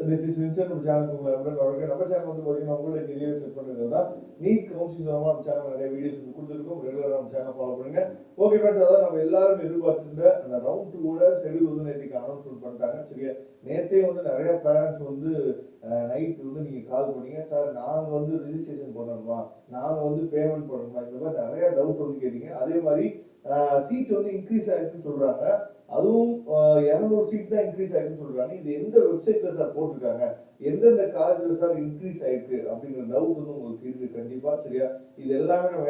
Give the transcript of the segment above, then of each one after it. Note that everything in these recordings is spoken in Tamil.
திஸ் இஸ் வின்சன் நம்ம சேனலுக்கு உங்களை வரவேற்கிறேன். நம்ம சேனல் வந்து பார்த்தீங்கன்னா உங்களுடைய கெரியர் செட் பண்ணுறது தான் நீட் கவுன்சிலிங் சம்பந்தமாக நம்ம சேனல் நிறைய வீடியோஸ் கொடுத்துருக்கோம். ரெகுலராக நம்ம சேனல் ஃபாலோ பண்ணுங்க. ஓகே ஃப்ரெண்ட்ஸ், அதாவது நம்ம எல்லாரும் எதிர்பார்த்திருந்த அந்த ரவுண்ட் 2 ஷெடியூல் வந்து நேற்றுக்கு அனௌன்ஸ்மெண்ட் பண்ணிட்டாங்க. சரியா, நேற்றே வந்து நிறைய பேரண்ட்ஸ் வந்து நைட் வந்து நீங்கள் கால் பண்ணீங்க, சார் நாங்கள் வந்து ரிஜிஸ்ட்ரேஷன் பண்ணணுமா, நாங்கள் வந்து பேமெண்ட் பண்ணணுமா, இந்த மாதிரி நிறைய டவுட் வந்து கேட்டீங்க. அதே மாதிரி சீட் வந்து இன்க்ரீஸ் ஆயிருக்குன்னு சொல்றாங்க. அதுவும் 200 சீட் தான் இன்க்ரீஸ் ஆயிருக்குன்னு சொல்றாங்க. இது எந்த வெப்சைட்ல சார் போட்டிருக்காங்க, எந்தெந்த காலேஜ்ல சார் இன்க்ரீஸ் ஆயிருக்கு அப்படிங்கிற டவுட் வந்து உங்களுக்கு இருக்கு கண்டிப்பா. சரியா, இது எல்லாமே நம்ம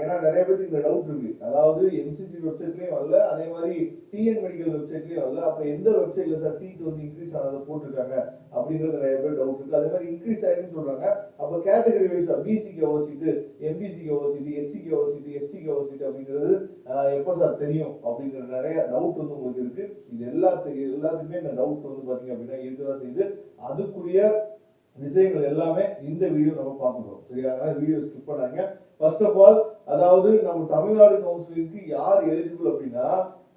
ஏன்னா நிறைய பேருக்கு இந்த டவுட் இருக்கு. அதாவது எம்சிசி வெப்சைட்லயும் வரல, அதே மாதிரி டிஎன் மெடிக்கல் வெப்சைட்லயும் வரல. அப்ப எந்த வெப்சைட்ல சார் சீட் வந்து இன்க்ரீஸ் ஆனதை போட்டிருக்காங்க அப்படிங்கிறது நிறைய பேர் டவுட் இருக்கு. அதே மாதிரி இன்க்ரீஸ் ஆயிருக்குன்னு சொல்றாங்க. அப்ப கேட்டகரி வைஸா பிசிக்கு எவ்வளவு சீட்டு, எம்பிசிக்கு எவ்வளவு சீட்டு, எஸ்சிக்கு எவ்வளவு சீட்டு, எஸ்டிக்கு எவ்வளவு சீட்டு அப்படிங்கிறது எப்போ சார் தெரியும் அப்படிங்கிற நிறைய டவுட் வந்து உங்களுக்கு இருக்கு. இது எல்லாத்துக்குமே இந்த டவுட் வந்து பாத்தீங்க அப்படின்னா இருக்கதான் செய்யுது. அதுக்குரிய விஷயங்கள் எல்லாமே இந்த வீடியோ நம்ம பார்க்கணும். சரியா, வீடியோ ஸ்கிப் பண்ணாங்க. ஃபர்ஸ்ட் ஆஃப் ஆல், அதாவது நம்ம தமிழ்நாடு கவுன்சிலிங்க்கு யார் எலிஜிபிள் அப்படின்னா,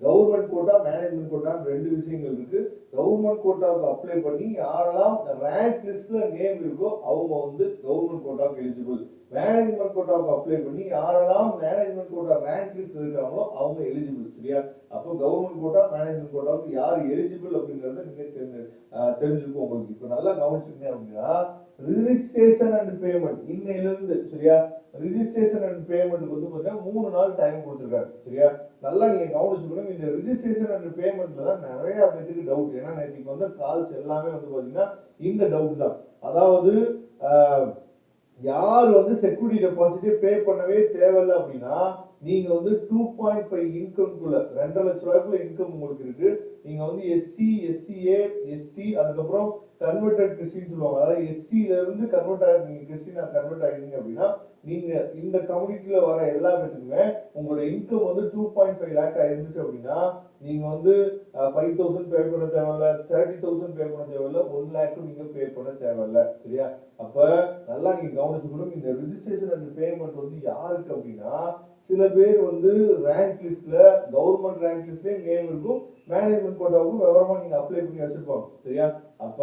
கவர்மெண்ட் கோட்டா, மேனேஜ்மெண்ட் கோட்டான்னு ரெண்டு விஷயங்கள் இருக்கு. கவர்மெண்ட் கோட்டாவுக்கு அப்ளை பண்ணி யாரெல்லாம் ரேங்க் லிஸ்ட்ல நேம் இருக்கோ அவங்க வந்து கவர்மெண்ட் கோட்டாவுக்கு எலிஜிபிள். மேனேஜ்மெண்ட் கோட்டாவுக்கு அப்ளை பண்ணி யாரெல்லாம் மேனேஜ்மெண்ட் கோட்டா ரேங்க் லிஸ்ட் இருக்காங்களோ அவங்க எலிஜிபிள். சரியா, அப்போ கவர்மெண்ட் கோட்டா, மேனேஜ்மெண்ட் கோட்டாவுக்கு யார் எலிஜிபிள் அப்படிங்கறத நீங்க தெரிஞ்சுக்கும். உங்களுக்கு இப்ப நல்லா கவனிச்சுங்க அப்படின்னா, ரிஜிஸ்ட்ரேஷன் அண்ட் பேமெண்ட் இன்னையிலிருந்து, சரியா, ரிஜிஸ்ட்ரேஷன் அண்ட் பேமெண்ட்க்கு வந்து பார்த்தீங்கன்னா 3 நாள் டைம் கொடுத்துருக்காங்க. சரியா, நல்லா நீங்க கவனிச்சுக்கணும். இந்த ரிஜிஸ்ட்ரேஷன் அண்ட் பேமெண்ட்ல தான் நிறைய பேருக்கு டவுட். ஏன்னா நேற்றுக்கு வந்து கால்ஸ் எல்லாமே வந்து பாத்தீங்கன்னா இந்த டவுட் தான். அதாவது யார் வந்து செக்யூரிட்டி டெபாசிட்டே பே பண்ணவே தேவையில்லை அப்படின்னா, நீங்க வந்து 2.5 இன்கம்குள்ள 2.5 லட்சம் ரூபாய்க்குள்ள இன்கம் உங்களுக்கு இருக்கு. நீங்க வந்து எஸ்சி, எஸ்சிஏ, எஸ்டி, அதுக்கப்புறம் கன்வெர்டட் கிறிஸ்டின் சொல்லுவாங்க. அதாவது எஸ்சில இருந்து கன்வெர்ட் ஆகி நீங்க கிறிஸ்டினா கன்வெர்ட் ஆகிருந்தீங்க அப்படின்னா, நீங்க இந்த கம்யூனிட்டியில வர எல்லா பேருக்குமே உங்களோட இன்கம் வந்து 2.5 லேக் இருந்துச்சு அப்படின்னா, நீங்க வந்து 5,000 பே பண்ண தேவையில்ல, 30,000 பே பண்ண தேவையில்ல, 1 லேக் நீங்க பே பண்ண தேவையில்ல. சரியா, அப்ப நல்லா நீங்க கவனிச்சுக்கணும். இந்த ரிஜிஸ்ட்ரேஷன் அண்ட் பேமெண்ட் வந்து யாருக்கு அப்படின்னா, சில பேர் வந்து ரேங்க் லிஸ்ட்ல, கவர்மெண்ட் ரேங்க் லிஸ்ட்லயே நேம் இருக்கும், மேனேஜ்மெண்ட் கோட்டாவுக்கும் விவரமா நீங்க அப்ளை பண்ணி வச்சிருப்பாங்க. சரியா, அப்ப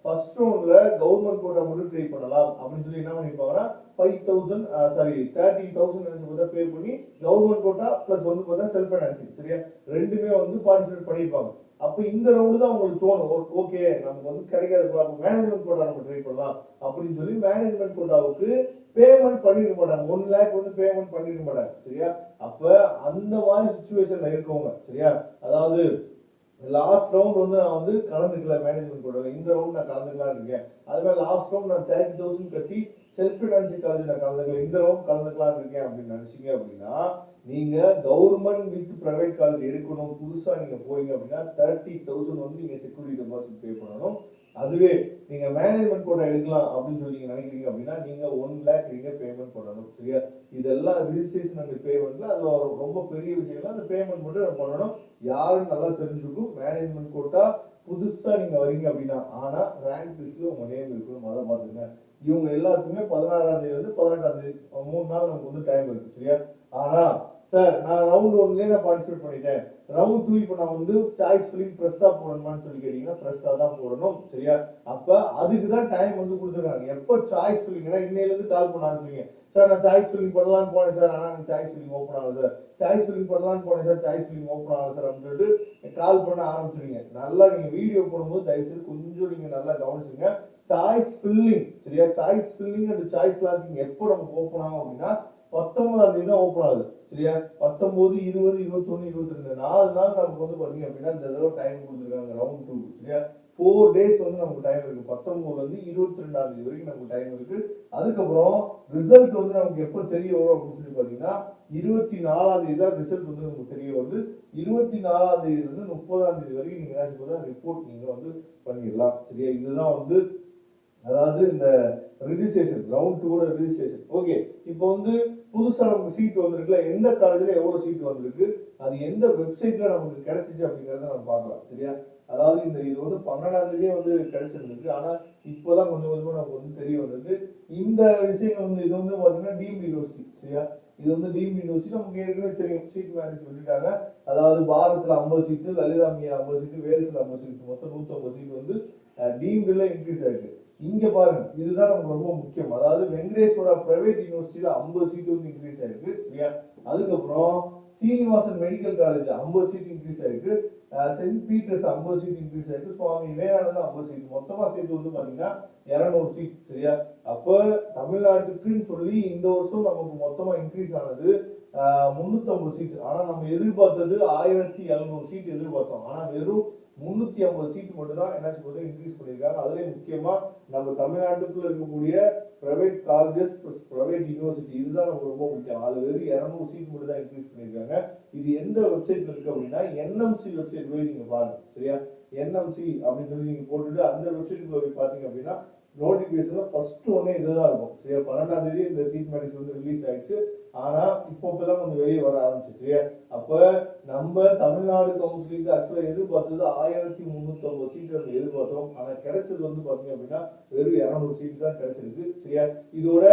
ஃபர்ஸ்ட் ரவுண்ட்ல கவர்மெண்ட் கோட்டா மட்டும் ட்ரை பண்ணலாம் அப்படின்னு சொல்லி என்ன பண்ணிருப்பாங்கன்னா 30,000 பே பண்ணி கவர்மெண்ட் கோட்டா பிளஸ் வந்து பார்த்தா செல்ஃப் ஃபைனான்சிங், சரியா, ரெண்டுமே வந்து பார்ட்டிசிபேட் பண்ணிருப்பாங்க. அப்ப இந்த ரவுண்டு தான் உங்களுக்கு தோணும், ஓகே நமக்கு வந்து கிடைக்காது, மேனேஜ்மெண்ட் கோட்டா நம்ம ட்ரை பண்ணலாம் அப்படின்னு சொல்லி மேனேஜ்மெண்ட் கோட்டாவுக்கு பேமெண்ட் பண்ணிருக்க மாட்டாங்க. 1 லேக் வந்து பேமெண்ட் பண்ணிருக்க மாட்டாங்க. சரியா, அப்ப அந்த மாதிரி சிச்சுவேஷன்ல இருக்கவங்க, சரியா, அதாவது லாஸ்ட் ரவுண்ட் வந்து நான் வந்து கலந்துக்கல மேனேஜ்மெண்ட் கோட்டால, இந்த ரவுண்ட் நான் கலந்துக்கலாம் இருக்கேன். அது மாதிரி லாஸ்ட் ரவுண்ட் நான் 30,000 கட்டி செல்ஃப் ஃபைனான்சிங் காலேஜ் நான் கலந்துக்கல, இந்த ரவுண்ட் கலந்துக்கலாம் இருக்கேன் அப்படின்னு நினைச்சீங்க அப்படின்னா, நீங்க கவர்மெண்ட் வித் பிரைவேட் காலேஜ் எடுக்கணும் புதுசா நீங்க போறீங்க அப்படின்னா 30,000 வந்து நீங்க செக்யூரிட்டி டெபாசிட் பே பண்ணணும். அதுவே நீங்க மேனேஜ்மெண்ட் கோட்டா எடுக்கலாம் அப்படின்னு சொல்லி நீங்க நினைக்கிறீங்க அப்படின்னா நீங்க 1 லேக் நீங்க பேமெண்ட் பண்ணணும். சரியா, இதெல்லாம் ரிஜிஸ்ட்ரேஷன் அண்ட் பேமெண்ட்ல அது ரொம்ப பெரிய விஷயம். அந்த பேமெண்ட் மட்டும் பண்ணணும். யாரும் நல்லா தெரிஞ்சுக்கும். மேனேஜ்மெண்ட் கோட்டா புதுசா நீங்க வரீங்க அப்படின்னா, ஆனா ரேங்க் லிஸ்ட்ல உங்க நேம் இருக்கணும், அதை பாத்துங்க. இவங்க எல்லாத்துக்குமே 16ஆம் தேதி வந்து 18ஆம் தேதி 3 நாள் நமக்கு வந்து டைம் இருக்கு. சரியா, ஆனா சார் நான் ரவுண்ட் 1லயே நான் பார்ட்டிசிபேட் பண்ணிட்டேன், ரவுண்ட் 2 இப்போ நான் வந்து சாய்ஸ் ஃபில்லிங் ஃப்ரெஷ்ஷா போடணுமான்னு சொல்லி கேட்டீங்கன்னா ஃப்ரெஷ்ஷா தான் போடணும். சரியா, அப்ப அதுக்கு தான் டைம் வந்து கொடுத்துருக்காங்க. எப்போ சாய்ஸ் ஃபில்லிங்னா இன்னையில இருந்து கால் பண்ண ஆரம்பிச்சீங்க, சார் நான் சாய்ஸ் ஃபில்லிங் பண்ணலாம்னு போனேன் சார், ஆனா எனக்கு சாய்ஸ் ஃபில்லிங் ஓப்பன் ஆகுது சார், சாய்ஸ் ஃபில்லிங் பண்ணலாம்னு போனேன் சார், சாய்ஸ் ஃபில்லிங் ஓப்பன் ஆகுது சார் அப்படின்னு சொல்லிட்டு கால் பண்ண ஆரம்பிச்சிருங்க. நல்லா நீங்க வீடியோ போடும்போது தயவுசெய்து கொஞ்சம் நீங்க நல்லா கவனிச்சுங்க. சாய்ஸ் ஃபில்லிங், சரியா, choice filling and choice locking எப்போ நமக்கு ஓப்பன் ஆகும் அப்படின்னா 19ஆம் தேதி தான் ஓப்பன் ஆகுது. சரியா, 19, 20, 21, 22 4 நாள் நமக்கு வந்து பாத்தீங்க அப்படின்னா இந்த தடவை டைம் கொடுத்துருக்காங்க ரவுண்ட் 2. சரியா, 4 டேஸ் வந்து நமக்கு டைம் இருக்கு. 19 வந்து 22ஆம் தேதி வரைக்கும் நமக்கு டைம் இருக்கு. அதுக்கப்புறம் ரிசல்ட் வந்து நமக்கு எப்போ தெரிய வரும் அப்படின்னு சொல்லி பாத்தீங்கன்னா 24ஆம் தேதி தான் ரிசல்ட் வந்து நமக்கு தெரிய வருது. 24ஆம் தேதி இருந்து 30ஆம் தேதி வரைக்கும் நீங்க ரிப்போர்ட் நீங்க வந்து பண்ணிடலாம். சரியா, இதுதான் வந்து அதாவது இந்த ரிஜிஸ்ட்ரேஷன் ரவுண்ட் 2 ரிஜிஸ்ட்ரேஷன். ஓகே, இப்போ வந்து புதுசா நமக்கு சீட் வந்திருக்குல்ல, எந்த காலேஜ்ல எவ்வளவு சீட் வந்திருக்கு, அது எந்த வெப்சைட்ல நமக்கு கிடைச்சிச்சு அப்படிங்கறத நம்ம பார்க்கலாம். சரியா, அதாவது இது வந்து 12ஆம் தேதியே வந்து கிடைச்சிருக்கு. ஆனா இப்போதான் கொஞ்சம் கொஞ்சமா நமக்கு வந்து தெரிய வந்தது இந்த விஷயங்கள் வந்து. இது வந்து பாத்தீங்கன்னா டீம்டு யூனிவர்சிட்டி. சரியா, இது வந்து டீம்டு யூனிவர்சிட்டி நமக்கு ஏற்கனவே தெரியும், சீட் மேனேஜ் சொல்லிட்டாங்க. அதாவது பாரத்ல 50 சீட்டு, லலிதா மியா 50 சீட்டு, வேல்ஸ்ல 50 சீட்டு, மொத்தம் 150 சீட் வந்து டீம்டுல இன்க்ரீஸ் ஆயிருக்கு. இங்க பாருங்க, இதுதான் நமக்கு ரொம்ப முக்கியம். அதாவது வெங்கடேஸ்வரா பிரைவேட் யூனிவர்சிட்டியில 50 சீட் வந்து இன்க்ரீஸ் ஆயிருக்கு சரியா. அதுக்கப்புறம் Srinivasan medical college 50 seat increase ஆயிருக்கு. சென்ட் பீட்டர்ஸ் 50 சீட் இன்க்ரீஸ் ஆயிருக்கு. சுவாமி விவேகானந்தா 50 சீட், மொத்தமா சேர்த்து வந்து பாத்தீங்கன்னா 200 சீட் சரியா. அப்ப தமிழ்நாட்டுக்குன்னு சொல்லி இந்த வருஷம் நமக்கு மொத்தமா இன்க்ரீஸ் ஆனது 350 சீட். ஆனா நம்ம எதிர்பார்த்தது 1700 சீட் எதிர்பார்த்தோம். ஆனா வெறும் 350 சீட் மட்டும் தான் என்ன சொல்றது இன்க்ரீஸ் பண்ணியிருக்காங்க. அதுலயும் முக்கியமா நம்ம தமிழ்நாட்டுக்குள்ள இருக்கக்கூடிய பிரைவேட் காலேஜஸ் பிரைவேட் யூனிவர்சிட்டி இதுதான் நமக்கு ரொம்ப முக்கியம். அது வெறும் 200 சீட் மட்டும் தான் இன்க்ரீஸ் பண்ணியிருக்காங்க. இது எந்த வெப்சைட்ல இருக்கு அப்படின்னா என்எம்சி வெப்சைட் போய் நீங்க பாருங்க சரியா. என்எம்சி அப்படின்னு சொல்லி நீங்க போட்டுட்டு அந்த வெப்சைட்டுக்குள்ள போய் பாத்தீங்க அப்படின்னா நோட்டிபிகேஷன்ல ஃபர்ஸ்ட் ஒன்னே இதுதான் இருக்கும் சரியா. 12ஆம் தேதி இந்த சீட் மேட்ரிக்ஸ் வந்து ரிலீஸ் ஆயிடுச்சு. ஆனா இப்போதான் கொஞ்சம் வெளியே வர ஆரம்பிச்சு சரியா. அப்ப நம்ம தமிழ்நாடு கவுன்சிலிங் ஆக்சுவலா எதிர்பார்த்தது 1350 சீட் வந்து எதிர்பார்த்தோம். ஆனா கிடைச்சது வந்து பாத்தீங்க அப்படின்னா வெறும் 200 சீட் தான் கிடைச்சிருக்கு சரியா. இதோட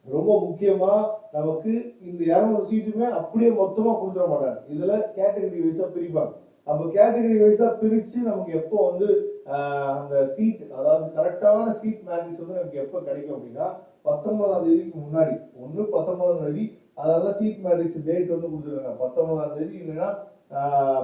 ரொம்ப முக்கியமா நமக்கு இந்த 200 சீட்டுமே அப்படியே மொத்தமா கொடுத்துட மாட்டாங்க. இதுல கேட்டகரி வைஸா பிரிப்பாங்க. அப்ப கேட்டகரி வைஸா பிரிச்சு நமக்கு எப்போ வந்து அந்த சீட் அதாவது கரெக்டான சீட் மேட்ரிக்ஸ் வந்து நமக்கு எப்போ கிடைக்கும் அப்படின்னா 19ஆம் தேதிக்கு முன்னாடி 19ஆம் தேதி அதாவது சீட் மேட்ரிக்ஸ் டேட் வந்து கொடுத்துருக்காங்க 19ஆம் தேதி இல்லைன்னா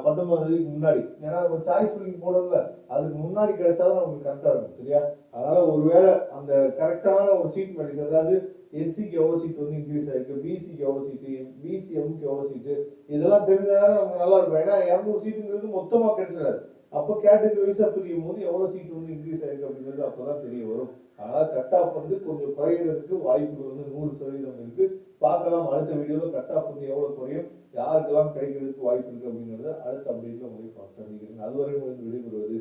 19ஆம் தேதிக்கு முன்னாடி. ஏன்னா நம்ம சாய்ஸ் ஃபில்லிங் போடல அதுக்கு முன்னாடி கிடைச்சாதான் நமக்கு கரெக்டா இருக்கும் சரியா. அதனால ஒருவேளை அந்த கரெக்டான ஒரு சீட் மேட்ரிக்ஸ் அதாவது எஸ்சிக்கு எவ்வளவு சீட் வந்து இன்க்ரீஸ் ஆயிருக்கு, பிசிக்கு எவ்வளவு சீட்டு, பிசிஎம்க்கு எவ்வளவு சீட்டு இதெல்லாம் தெரிஞ்சாலும் நமக்கு நல்லா இருக்கும். ஏன்னா 200 சீட்டுங்கிறது மொத்தமா கிடைச்சிடாது. அப்போ கேட்டகரி வைஸா பிரியும் போது எவ்வளவு சீட் வந்து இன்க்ரீஸ் ஆயிருக்கு அப்படிங்கிறது அப்பதான் தெரிய வரும். அதனால கட் ஆஃப் வந்து கொஞ்சம் குறைகிறதுக்கு வாய்ப்புகள் வந்து 100% இருக்கு. பார்க்கலாம் அடுத்த வீடியோல கட் ஆஃப் வந்து எவ்வளவு குறையும், யாருக்கெல்லாம் கிடைக்கிறதுக்கு வாய்ப்பு இருக்கு அப்படிங்கறத அடுத்த அப்டேட்ல உங்களுக்கு தெரிவிக்கிறேன். அதுவரை உங்களுக்கு விடைபெறுவது